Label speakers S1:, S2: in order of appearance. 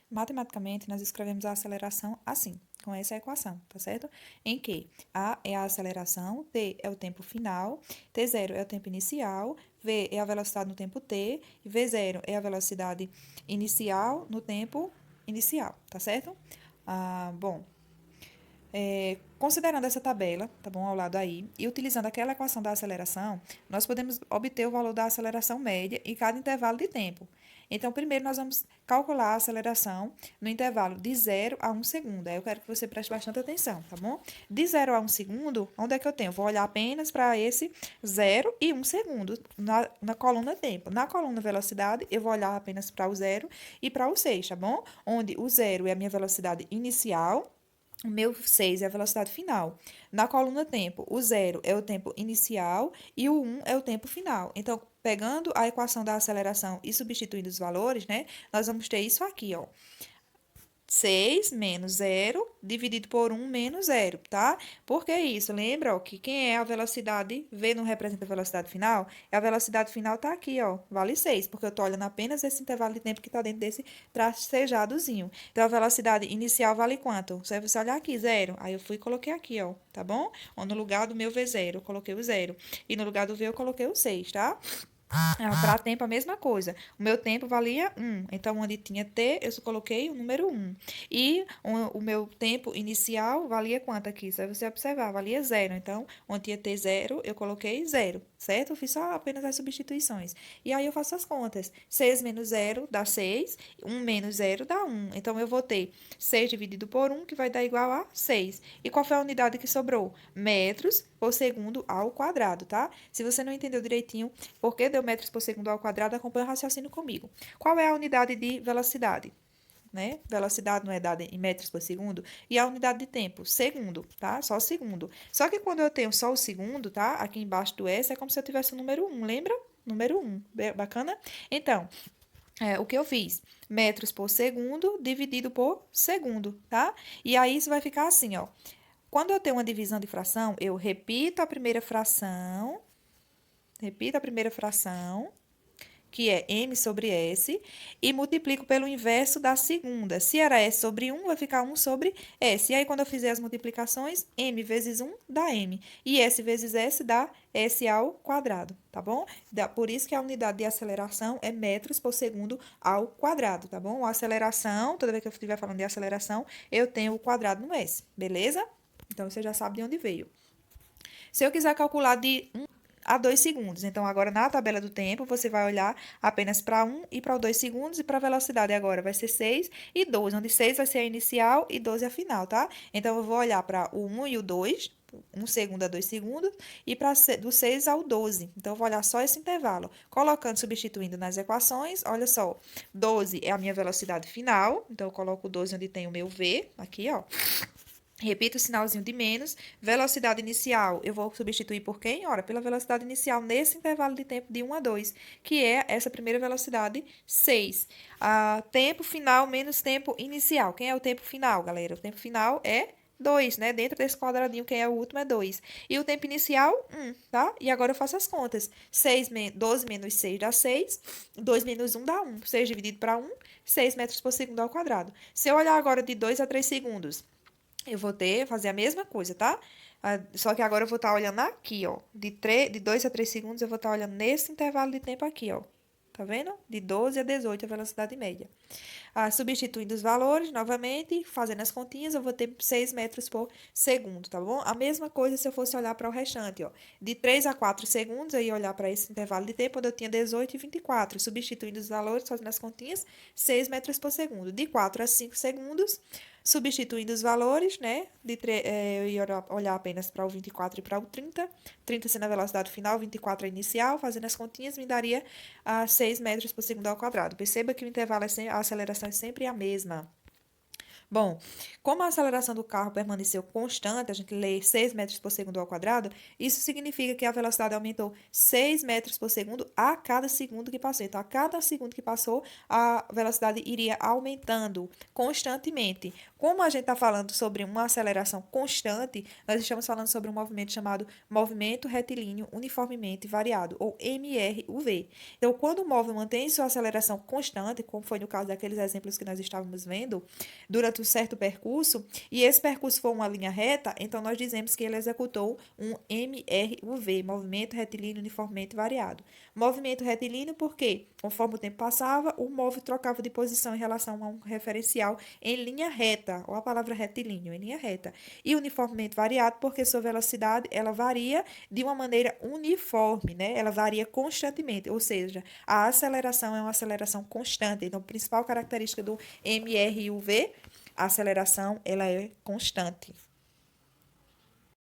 S1: Matematicamente, nós escrevemos a aceleração assim, com essa equação, tá certo? Em que A é a aceleração, T é o tempo final, T0 é o tempo inicial, V é a velocidade no tempo T, e V0 é a velocidade inicial no tempo inicial, tá certo? Bom, considerando essa tabela, tá bom, ao lado aí, e utilizando aquela equação da aceleração, nós podemos obter o valor da aceleração média em cada intervalo de tempo. Então, primeiro nós vamos calcular a aceleração no intervalo de 0 a 1 segundo. Aí eu quero que você preste bastante atenção, tá bom? De 0 a 1 segundo, onde é que eu tenho? Vou olhar apenas para esse 0 e 1 segundo na coluna tempo. Na coluna velocidade, eu vou olhar apenas para o 0 e para o 6, tá bom? Onde o 0 é a minha velocidade inicial, o meu 6 é a velocidade final. Na coluna tempo, o 0 é o tempo inicial e o 1 é o tempo final. Então, pegando a equação da aceleração e substituindo os valores, né, nós vamos ter isso aqui, ó. 6 menos 0 dividido por 1 menos 0, tá? Por que isso? Lembra, ó, que quem é a velocidade, V não representa a velocidade final? A velocidade final tá aqui, ó, vale 6, porque eu tô olhando apenas esse intervalo de tempo que tá dentro desse tracejadozinho. Então, a velocidade inicial vale quanto? Você olhar aqui, 0. Aí eu fui e coloquei aqui, ó, tá bom? Ou no lugar do meu V0, eu coloquei o 0. E no lugar do V, eu coloquei o 6, tá? Para tempo, a mesma coisa. O meu tempo valia 1. Então, onde tinha T, eu só coloquei o número 1. E o meu tempo inicial valia quanto aqui? Só você observar, valia 0. Então, onde tinha T 0, eu coloquei 0, certo? Eu fiz só apenas as substituições. E aí, eu faço as contas. 6 menos 0 dá 6. 1 menos 0 dá 1. Então, eu vou ter 6 dividido por 1, que vai dar igual a 6. E qual foi a unidade que sobrou? Metros por segundo ao quadrado, tá? Se você não entendeu direitinho por que deu metros por segundo ao quadrado, acompanha o raciocínio comigo. Qual é a unidade de velocidade? Né? Velocidade não é dada em metros por segundo. E a unidade de tempo? Segundo, tá? Só segundo. Só que quando eu tenho só o segundo, tá? Aqui embaixo do S é como se eu tivesse o número 1, lembra? Número 1. Bacana? Então, o que eu fiz? Metros por segundo dividido por segundo, tá? E aí isso vai ficar assim, ó. Quando eu tenho uma divisão de fração, eu repito a primeira fração, que é m sobre s, e multiplico pelo inverso da segunda. Se era s sobre 1, vai ficar 1 sobre s. E aí, quando eu fizer as multiplicações, m vezes 1 dá m. E s vezes s dá s ao quadrado, tá bom? Por isso que a unidade de aceleração é metros por segundo ao quadrado, tá bom? A aceleração, toda vez que eu estiver falando de aceleração, eu tenho o quadrado no s, beleza? Então, você já sabe de onde veio. Se eu quiser calcular de 1 a 2 segundos, então agora na tabela do tempo você vai olhar apenas para 1 e para 2 segundos, e para a velocidade agora vai ser 6 e 12, onde 6 vai ser a inicial e 12 a final, tá? Então eu vou olhar para o 1 e o 2, 1 segundo a 2 segundos, e para do 6 ao 12. Então, eu vou olhar só esse intervalo. Colocando, substituindo nas equações, olha só. 12 é a minha velocidade final, então eu coloco o 12 onde tem o meu V, aqui, ó. Repito o sinalzinho de menos. Velocidade inicial, eu vou substituir por quem? Ora, pela velocidade inicial nesse intervalo de tempo de 1 a 2, que é essa primeira velocidade, 6. Tempo final menos tempo inicial. Quem é o tempo final, galera? O tempo final é 2, né? Dentro desse quadradinho, quem é o último é 2. E o tempo inicial, 1, tá? E agora eu faço as contas. 12 menos 6 dá 6. 2 menos 1 dá 1. 6 dividido para 1, 6 metros por segundo ao quadrado. Se eu olhar agora de 2 a 3 segundos, eu vou fazer a mesma coisa, tá? Só que agora eu vou estar olhando aqui, ó. De 2 a 3 segundos, eu vou estar olhando nesse intervalo de tempo aqui, ó. Tá vendo? De 12 a 18 a velocidade média. Substituindo os valores, novamente, fazendo as continhas, eu vou ter 6 metros por segundo, tá bom? A mesma coisa se eu fosse olhar para o restante, ó. De 3 a 4 segundos, eu ia olhar para esse intervalo de tempo, onde eu tinha 18 e 24. Substituindo os valores, fazendo as continhas, 6 metros por segundo. De 4 a 5 segundos, substituindo os valores, né? Eu ia olhar apenas para o 24 e para o 30. 30 sendo a velocidade final, 24 a inicial. Fazendo as continhas, me daria 6 metros por segundo ao quadrado. Perceba que o intervalo, a aceleração é sempre a mesma. Bom, como a aceleração do carro permaneceu constante, a gente lê 6 metros por segundo ao quadrado, isso significa que a velocidade aumentou 6 metros por segundo a cada segundo que passou. Então, a cada segundo que passou, a velocidade iria aumentando constantemente. Como a gente está falando sobre uma aceleração constante, nós estamos falando sobre um movimento chamado movimento retilíneo uniformemente variado, ou MRUV. Então, quando o móvel mantém sua aceleração constante, como foi no caso daqueles exemplos que nós estávamos vendo, durante um certo percurso, e esse percurso for uma linha reta, então nós dizemos que ele executou um MRUV, movimento retilíneo uniformemente variado. Movimento retilíneo porque, conforme o tempo passava, o móvel trocava de posição em relação a um referencial em linha reta, ou a palavra retilíneo, em linha reta. E uniformemente variado porque sua velocidade, ela varia de uma maneira uniforme, né? Ela varia constantemente, ou seja, a aceleração é uma aceleração constante. Então, a principal característica do MRUV, a aceleração ela é constante.